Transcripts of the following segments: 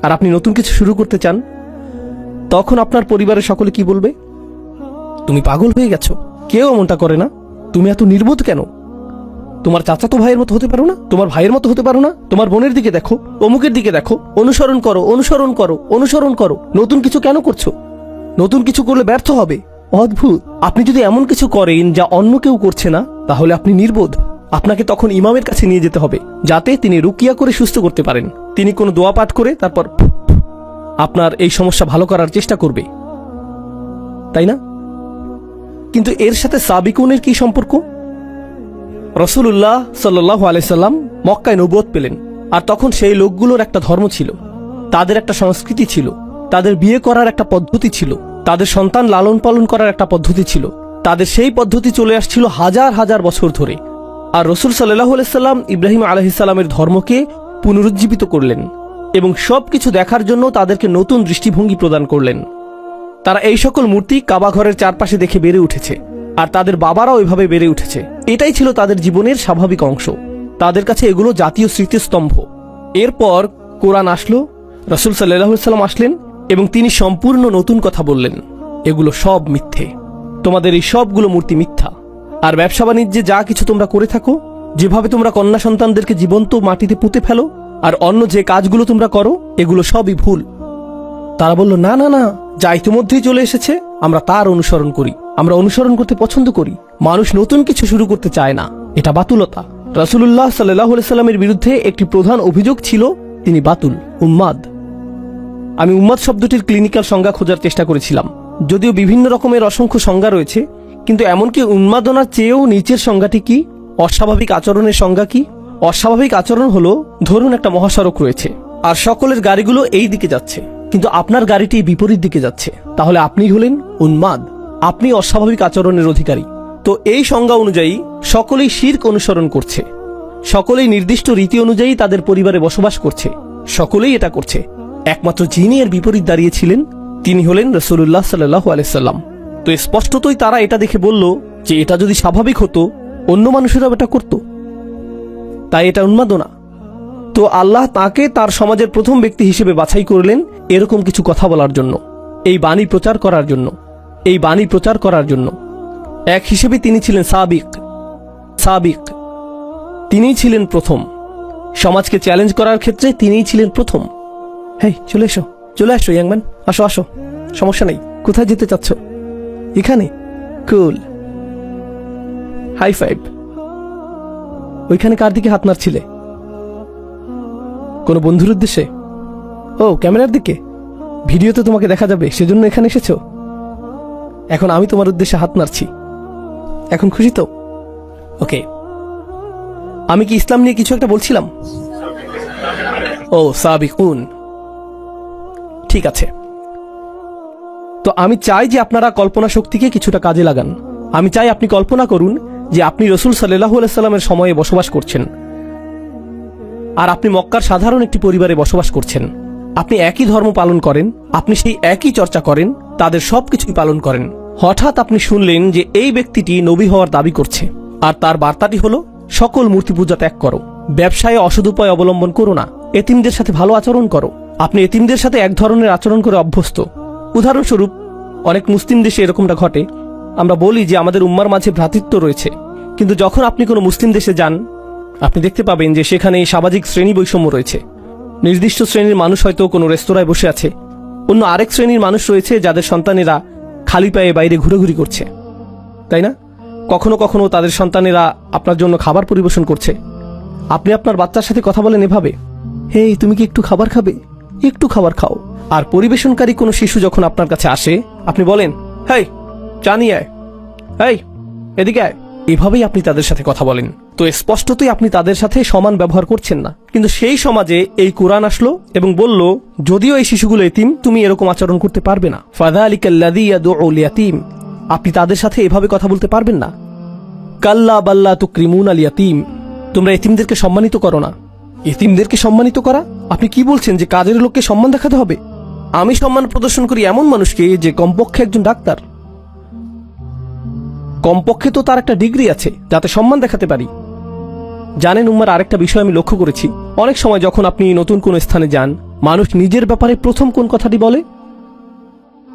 আর আপনি নতুন কিছু শুরু করতে চান, তখন আপনার পরিবারের সকলে কি বলবে? তুমি পাগল হয়ে গেছো। কেউ এমনটা করে না। তুমি এত নির্বোধ কেন? তোমার চাচাতো ভাইয়ের মতো হতে পারো না? তোমার ভাইয়ের মতো হতে পারো না? তোমার বোনের দিকে দেখো, অমুকের দিকে দেখো, অনুসরণ করো, অনুসরণ করো, অনুসরণ করো। নতুন কিছু কেন করছো? নতুন কিছু করলে ব্যর্থ হবে। অদ্ভুত। আপনি যদি এমন কিছু করেন যা অন্য কেউ করছে না, তাহলে আপনি নির্বোধ। আপনাকে তখন ইমামের কাছে নিয়ে যেতে হবে, যাতে তিনি রুকিয়া করে সুস্থ করতে পারেন। তিনি কোনো দোয়া পাঠ করে তারপর আপনার এই সমস্যা ভালো করার চেষ্টা করবে, তাই না? কিন্তু এর সাথে সাবিকুনের কি সম্পর্ক? রাসূলুল্লাহ সাল্লাল্লাহু আলাইহি সাল্লাম মক্কায় নবুয়ত পেলেন, আর তখন সেই লোকগুলোর একটা ধর্ম ছিল, তাদের একটা সংস্কৃতি ছিল, তাদের বিয়ে করার একটা পদ্ধতি ছিল, তাদের সন্তান লালন পালন করার একটা পদ্ধতি ছিল। তাদের সেই পদ্ধতি চলে আসছিল হাজার হাজার বছর ধরে। আর রাসূল সাল্লাল্লাহু আলাইহি সাল্লাম ইব্রাহিম আলাইহিস সালামের ধর্মকে পুনরুজ্জীবিত করলেন এবং সবকিছু দেখার জন্য তাদেরকে নতুন দৃষ্টিভঙ্গি প্রদান করলেন। তারা এই সকল মূর্তি কাবা ঘরের চারপাশে দেখে বেড়ে উঠেছে, আর তাদের বাবারাও এভাবে বেড়ে উঠেছে। এটাই ছিল তাদের জীবনের স্বাভাবিক অংশ। তাদের কাছে এগুলো জাতীয় স্মৃতিস্তম্ভ। এরপর কোরআন আসলো, রাসূল সাল্লাল্লাহু আলাইহি সাল্লাম আসলেন এবং তিনি সম্পূর্ণ নতুন কথা বললেন। এগুলো সব মিথ্যে। তোমাদের এই সবগুলো মূর্তি মিথ্যা। আর ব্যবসা বাণিজ্যে যা কিছু তোমরা করে থাকো, যেভাবে তোমরা কন্যা সন্তানদেরকে জীবন্ত মাটিতে পুঁতে ফেলো, আর অন্য যে কাজগুলো তোমরা করো, এগুলো সবই ভুল। তারা বলল, না না না, যা ইতিমধ্যেই চলে এসেছে আমরা তার অনুসরণ করি। আমরা অনুসরণ করতে পছন্দ করি। মানুষ নতুন কিছু শুরু করতে চায় না। এটা বাতুলতা। রাসূলুল্লাহ সাল্লাল্লাহু আলাইহি সাল্লামের বিরুদ্ধে একটি প্রধান অভিযোগ ছিল, তিনি বাতুল, উম্মাদ। আমি উম্মাদ শব্দটির ক্লিনিক্যাল সংজ্ঞা খোঁজার চেষ্টা করেছিলাম, যদিও বিভিন্ন রকমের অসংখ্য সংজ্ঞা রয়েছে, কিন্তু এমনকি উন্মাদনার চেয়েও নিচের সংজ্ঞাটি কি? অস্বাভাবিক আচরণের সংজ্ঞা কি? অস্বাভাবিক আচরণ হলো, ধরুন একটা মহাসড়ক রয়েছে আর সকলের গাড়িগুলো এই দিকে যাচ্ছে, কিন্তু আপনার গাড়িটি বিপরীত দিকে যাচ্ছে, তাহলে আপনি হলেন উন্মাদ। আপনি অস্বাভাবিক আচরণের অধিকারী। তো এই সংজ্ঞা অনুযায়ী সকলেই শিরক অনুসরণ করছে, সকলেই নির্দিষ্ট রীতি অনুযায়ী তাদের পরিবারে বসবাস করছে, সকলেই এটা করছে। একমাত্র যিনি এর বিপরীত দাঁড়িয়েছিলেন, তিনি হলেন রাসূলুল্লাহ সাল্লাল্লাহু আলাইহি সাল্লাম। তো স্পষ্টতই তারা এটা দেখে বলল যে এটা যদি স্বাভাবিক হতো, অন্য মানুষেরাও এটা করত, তাই এটা উন্মাদনা। তো আল্লাহ তাকে তার সমাজের প্রথম ব্যক্তি হিসেবে বাছাই করলেন এরকম কিছু কথা বলার জন্য, এই বাণী প্রচার করার জন্য, এই বাণী প্রচার করার জন্য। এক হিসেবে তিনি ছিলেন সাবিক। তিনিই ছিলেন প্রথম। সমাজকে চ্যালেঞ্জ করার ক্ষেত্রে তিনিই ছিলেন প্রথম। হেই, চলে এসো, চলে আসো ইয়াংম্যান, আসো আসো, সমস্যা নেই। কোথায় যেতে চাচ্ছ? এখানে? কুল, হাই ফাইভ। ওইখানে কার দিকে হাত নাড়ছিলে? কোনো বন্ধুর উদ্দেশ্যে? ও, ক্যামেরার দিকে? ভিডিওতে তোমাকে দেখা যাবে, সেজন্য এখানে এসেছো? এখন আমি তোমার উদ্দেশ্যে হাত নাড়ছি। এখন খুশি তো? ওকে। আমি কি ইসলাম নিয়ে কিছু একটা বলছিলাম? ও, সাবিকুন। ঠিক আছে। তো আমি চাই যে আপনারা কল্পনা শক্তিকে কিছুটা কাজে লাগান। আমি চাই আপনি কল্পনা করুন যে আপনি রাসূল সাল্লাল্লাহু আলাইহি সাল্লামের সময়ে বসবাস করছেন, আর আপনি মক্কার সাধারণ একটি পরিবারে বসবাস করছেন। আপনি একই ধর্ম পালন করেন, আপনি সেই একই চর্চা করেন, তাদের সবকিছুই পালন করেন। হঠাৎ আপনি শুনলেন যে এই ব্যক্তিটি নবী হওয়ার দাবি করছে, আর তার বার্তাটি হলো সকল মূর্তি পূজা ত্যাগ করো, ব্যবসায়ে অসদুপায় অবলম্বন করো না, এতিমদের সাথে ভালো আচরণ করো। আপনি এতিমদের সাথে এক ধরনের আচরণ করে অভ্যস্ত। উদাহরণস্বরূপ, অনেক মুসলিম দেশে এরকমটা ঘটে। আমরা বলি যে আমাদের উম্মার মাঝে ভ্রাতৃত্ব রয়েছে, কিন্তু যখন আপনি কোনো মুসলিম দেশে যান, আপনি দেখতে পাবেন যে সেখানে সামাজিক শ্রেণী বৈষম্য রয়েছে। নির্দিষ্ট শ্রেণীর মানুষ হয়তো কোনো রেস্তোরাঁয় বসে আছে, অন্য আরেক শ্রেণীর মানুষ রয়েছে যাদের সন্তানেরা খালি পায়ে বাইরে ঘুরেঘুরি করছে, তাই না? কখনো কখনো তাদের সন্তানেরা আপনার জন্য খাবার পরিবেশন করছে। আপনি আপনার বাচ্চার সাথে কথা বলেন এভাবে, হেই, তুমি কি একটু খাবার খাবে? একটু খাবার খাও। আর পরিবেশনকারী কোনো শিশু যখন আপনার কাছে আসে, আপনি বলেন, হেই, চা নিয়ে আয়, হেই, এদিকে আয়। এভাবেই আপনি তাদের সাথে কথা বলেন। তো স্পষ্টতই আপনি তাদের সাথে সমান ব্যবহার করছেন না। কিন্তু সেই সমাজে এই কোরআন আসলো এবং বলল, যদিও এই শিশুগুলো এতিম, তুমি এরকম আচরণ করতে পারবে না। ফাযালিকাল্লাযী ইয়াদউল ইয়াতীম, আপনি তাদের সাথে এভাবে কথা বলতে পারবেন না। কাল্লা বাল্লা তুকরিমুনাল ইয়াতীম, তোমরা এতিমদেরকে সম্মানিত করো না। এতিমদেরকে সম্মানিত করা? আপনি কি বলছেন যে কাজের লোককে সম্মান দেখাতে হবে? আমি সম্মান প্রদর্শন করি এমন মানুষকে যে কমপক্ষে একজন ডাক্তার, কমপক্ষে তো তার একটা ডিগ্রি আছে, যাতে সম্মান দেখাতে পারি। জানেন উম্মার আরেকটা বিষয় আমি লক্ষ্য করেছি, অনেক সময় যখন আপনি নতুন কোনো স্থানে যান, মানুষ নিজের ব্যাপারে প্রথম কোন কথাটি বলে?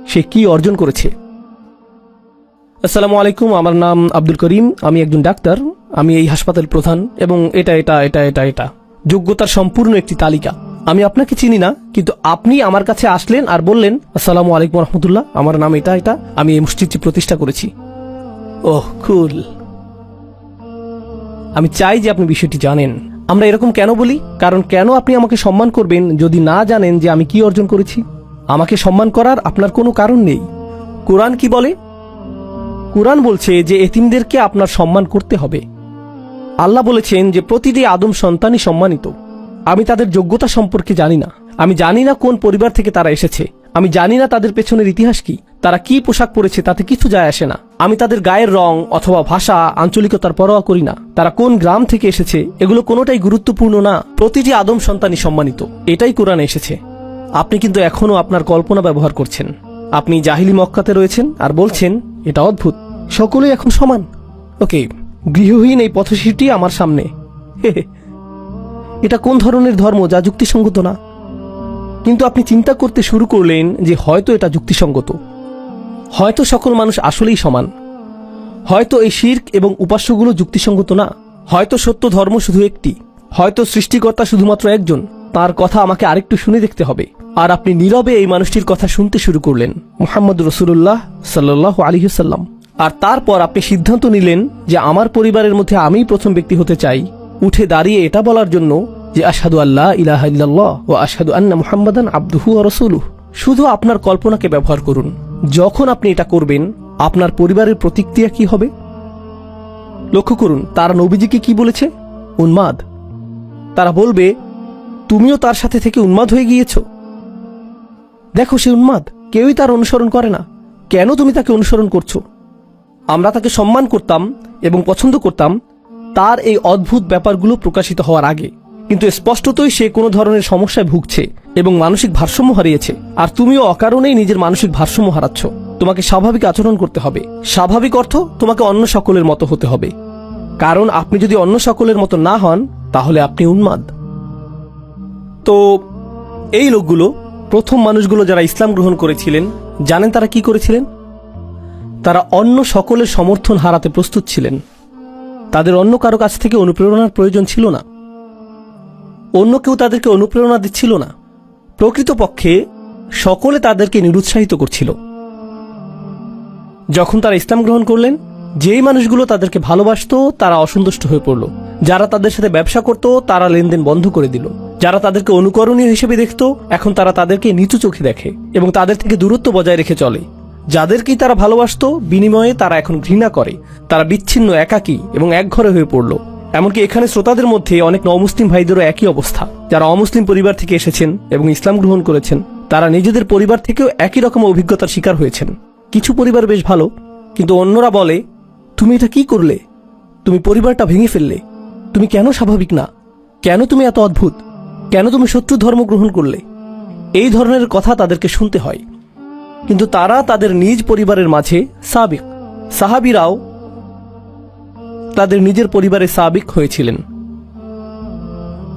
সে কি অর্জন করেছে। আসসালামু আলাইকুম, আমার নাম আব্দুল করিম, আমি একজন ডাক্তার, আমি এই হাসপাতাল প্রধান এবং এটা এটা এটা এটা এটা যোগ্যতার সম্পূর্ণ একটি তালিকা। আমি আপনাকে চিনি না, কিন্তু আপনি আমার কাছে আসলেন আর বললেন আসসালামু আলাইকুম রহমতুল্লাহ, আমার নাম এটা এটা, আমি এই মসজিদটি প্রতিষ্ঠা করেছি। ওহ কুল। আমি চাই যে আপনি বিষয়টি জানেন। আমরা এরকম কেন বলি? কারণ কেন আপনি আমাকে সম্মান করবেন যদি না জানেন যে আমি কি অর্জন করেছি? আমাকে সম্মান করার আপনার কোনো কারণ নেই। কোরআন কি বলে? কোরআন বলছে যে এতিমদেরকে আপনার সম্মান করতে হবে। আল্লাহ বলেছেন যে প্রতিটি আদম সন্তানই সম্মানিত। আমি তাদের যোগ্যতা সম্পর্কে জানি না। আমি জানি না কোন পরিবার থেকে তারা এসেছে। আমি জানি না তাদের পেছনের ইতিহাস কি। তারা কি পোশাক পরেছে তাতে কিছু যায় আসে না। আমি তাদের গায়ের রং অথবা ভাষা, আঞ্চলিকতার পরোয়া করি না। তারা কোন গ্রাম থেকে এসেছে এগুলো কোনোটাই গুরুত্বপূর্ণ না। প্রতিটি আদম সন্তানই সম্মানিত, এটাই কোরআনে এসেছে। আপনি কিন্তু এখনো আপনার কল্পনা ব্যবহার করছেন। আপনি জাহিলি মক্কাতে রয়েছেন আর বলছেন এটা অদ্ভুত, সকলেই এখন সমান। ওকে, গৃহহীন এই পথশিশুটি আমার সামনে। এটা কোন ধরনের ধর্ম যা যুক্তিসঙ্গত না? কিন্তু আপনি চিন্তা করতে শুরু করলেন যে হয়তো এটা যুক্তিসঙ্গত, হয়তো সকল মানুষ আসলেই সমান, হয়তো এই শিরক এবং উপাস্যগুলো যুক্তিসঙ্গত না, হয়তো সত্য ধর্ম শুধু একটি, হয়তো সৃষ্টিকর্তা শুধুমাত্র একজন। তার কথা আমাকে আরেকটু শুনে দেখতে হবে। আর আপনি নীরবে এই মানুষটির কথা শুনতে শুরু করলেন, মুহাম্মদ রাসূলুল্লাহ সাল্লাল্লাহু আলাইহি ওয়াসাল্লাম। আর তারপর আপনি সিদ্ধান্ত নিলেন যে আমার পরিবারের মধ্যে আমিই প্রথম ব্যক্তি হতে চাই, উঠে দাঁড়িয়ে এটা বলার জন্য যে আশহাদু আল্লা ইলাহা ইল্লাল্লাহ ওয়া আশহাদু আন্না মুহাম্মাদান আবদুহু ওয়া রাসূলুহু। শুধু আপনার কল্পনাকে ব্যবহার করুন। যখন আপনি এটা করবেন, আপনার পরিবারের প্রতিক্রিয়া কি হবে? লক্ষ্য করুন, তারা নবীজিকে কি বলেছে? উন্মাদ। তারা বলবে তুমিও তার সাথে থেকে উন্মাদ হয়ে গিয়েছ। দেখো সে উন্মাদ, কেউই তার অনুসরণ করে না। কেন তুমি তাকে অনুসরণ করছো? আমরা তাকে সম্মান করতাম এবং পছন্দ করতাম তার এই অদ্ভুত ব্যাপারগুলো প্রকাশিত হওয়ার আগে, কিন্তু স্পষ্টতই সে কোনো ধরনের সমস্যায় ভুগছে এবং মানসিক ভারসাম্য হারিয়েছে। আর তুমিও অকারণেই নিজের মানসিক ভারসাম্য হারাচ্ছ। তোমাকে স্বাভাবিক আচরণ করতে হবে। স্বাভাবিক অর্থ তোমাকে অন্য সকলের মতো হতে হবে, কারণ আপনি যদি অন্য সকলের মতো না হন তাহলে আপনি উন্মাদ। তো এই লোকগুলো, প্রথম মানুষগুলো যারা ইসলাম গ্রহণ করেছিলেন, জানেন তারা কি করেছিলেন? তারা অন্য সকলের সমর্থন হারাতে প্রস্তুত ছিলেন। তাদের অন্য কারো কাছ থেকে অনুপ্রেরণার প্রয়োজন ছিল না। অন্য কেউ তাদেরকে অনুপ্রেরণা দিচ্ছিল না। প্রকৃতপক্ষে সকলে তাদেরকে নিরুৎসাহিত করছিল। যখন তারা ইসলাম গ্রহণ করলেন, যেই মানুষগুলো তাদেরকে ভালোবাসত তারা অসন্তুষ্ট হয়ে পড়ল। যারা তাদের সাথে ব্যবসা করত তারা লেনদেন বন্ধ করে দিল। যারা তাদেরকে অনুকরণীয় হিসেবে দেখত এখন তারা তাদেরকে নিচু চোখে দেখে এবং তাদের থেকে দূরত্ব বজায় রেখে চলে। যাদেরকেই তারা ভালোবাসত বিনিময়ে তারা এখন ঘৃণা করে। তারা বিচ্ছিন্ন, একাকী এবং একঘরে হয়ে পড়ল। এমনকি এখানে শ্রোতাদের মধ্যে অনেক অমুসলিম ভাইদেরও একই অবস্থা। যারা অমুসলিম পরিবার থেকে এসেছেন এবং ইসলাম গ্রহণ করেছেন, তারা নিজেদের পরিবার থেকেও একই রকম অভিজ্ঞতার শিকার হয়েছেন। কিছু পরিবার বেশ ভালো, কিন্তু অন্যরা বলে তুমি এটা কি করলে? তুমি পরিবারটা ভেঙে ফেললে। তুমি কেন স্বাভাবিক না? কেন তুমি এত অদ্ভুত? কেন তুমি শত্রু ধর্ম গ্রহণ করলে? এই ধরনের কথা তাদেরকে শুনতে হয়। কিন্তু তারা তাদের নিজ পরিবারের মাঝে সাবিক। সাহাবীরাও তাদের নিজের পরিবারে সাবিক হয়েছিলেন।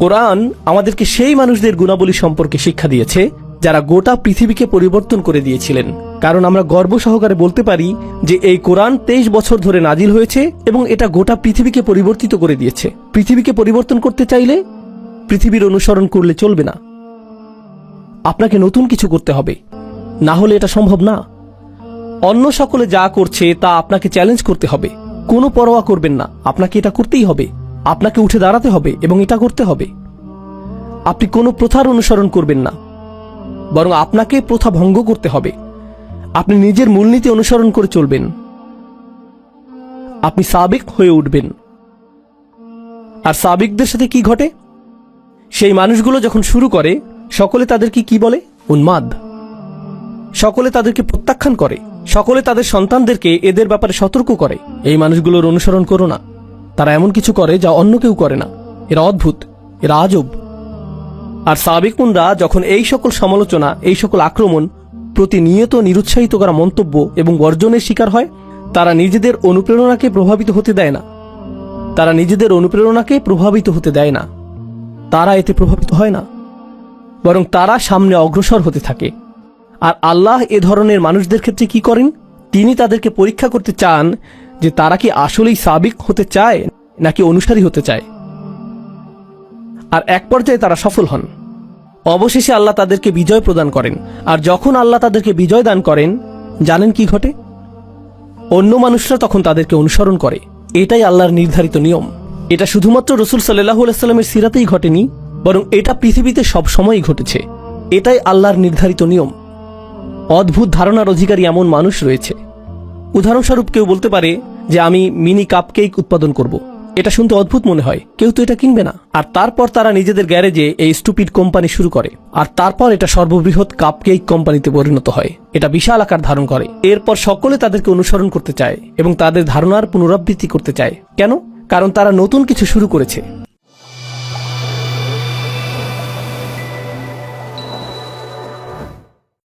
কোরআন আমাদেরকে সেই মানুষদের গুণাবলী সম্পর্কে শিক্ষা দিয়েছে যারা গোটা পৃথিবীকে পরিবর্তন করে দিয়েছিলেন। কারণ আমরা গর্ব সহকারে বলতে পারি যে এই কোরআন 23 বছর ধরে নাজিল হয়েছে এবং এটা গোটা পৃথিবীকে পরিবর্তিত করে দিয়েছে। পৃথিবীকে পরিবর্তন করতে চাইলে পৃথিবীর অনুসরণ করলে চলবে না, আপনাকে নতুন কিছু করতে হবে, না হলে এটা সম্ভব না। অন্য সকলে যা করছে তা আপনাকে চ্যালেঞ্জ করতে হবে। কোনো পরোয়া করবেন না, আপনাকে এটা করতেই হবে। আপনাকে উঠে দাঁড়াতে হবে এবং এটা করতে হবে। আপনি কোনো প্রথার অনুসরণ করবেন না, বরং আপনাকে প্রথা ভঙ্গ করতে হবে। আপনি নিজের মূলনীতি অনুসরণ করে চলবেন। আপনি সাবিক হয়ে উঠবেন। আর সাবিকদের সাথে কি ঘটে? সেই মানুষগুলো যখন শুরু করে, সকলে তাদেরকে কি বলে? উন্মাদ। সকলে তাদেরকে প্রত্যাখ্যান করে। সকলে তাদের সন্তানদেরকে এদের ব্যাপারে সতর্ক করে, এই মানুষগুলোর অনুসরণ করো না। তারা এমন কিছু করে যা অন্য কেউ করে না। এরা অদ্ভুত, এরা আজব। আর সাবিকুনরা যখন এই সকল সমালোচনা, এই সকল আক্রমণ, প্রতিনিয়ত নিরুৎসাহিত করা মন্তব্য এবং বর্জনের শিকার হয়, তারা নিজেদের অনুপ্রেরণাকে প্রভাবিত হতে দেয় না। তারা নিজেদের অনুপ্রেরণাকে প্রভাবিত হতে দেয় না। তারা এতে প্রভাবিত হয় না, বরং তারা সামনে অগ্রসর হতে থাকে। আর আল্লাহ এ ধরনের মানুষদের ক্ষেত্রে কি করেন? তিনি তাদেরকে পরীক্ষা করতে চান যে তারা কি আসলেই সাবিক হতে চায় নাকি অনুসারী হতে চায়। আর এক পর্যায়ে তারা সফল হন। অবশেষে আল্লাহ তাদেরকে বিজয় প্রদান করেন। আর যখন আল্লাহ তাদেরকে বিজয় দান করেন, জানেন কি ঘটে? অন্য মানুষরা তখন তাদেরকে অনুসরণ করে। এটাই আল্লাহর নির্ধারিত নিয়ম। এটা শুধুমাত্র রাসূল সাল্লাল্লাহু আলাইহি ওয়াসাল্লামের সিরাতেই ঘটেনি, বরং এটা পৃথিবীতে সব সময়ই ঘটেছে। এটাই আল্লাহর নির্ধারিত নিয়ম। অদ্ভুত ধারণার অধিকারী এমন মানুষ রয়েছে। উদাহরণস্বরূপ কেউ বলতে পারে যে আমি মিনি কাপকেক উৎপাদন করব। এটা শুনতে অদ্ভুত মনে হয়, কেউ তো এটা কিনবে না। আর তারপর তারা নিজেদের গ্যারেজে এই স্টুপিড কোম্পানি শুরু করে। আর তারপর এটা সর্ববৃহৎ কাপকেক কোম্পানিতে পরিণত হয়। এটা বিশাল আকার ধারণ করে। এরপর সকলে তাদেরকে অনুসরণ করতে চায় এবং তাদের ধারণার পুনরাবৃত্তি করতে চায়। কেন? কারণ তারা নতুন কিছু শুরু করেছে।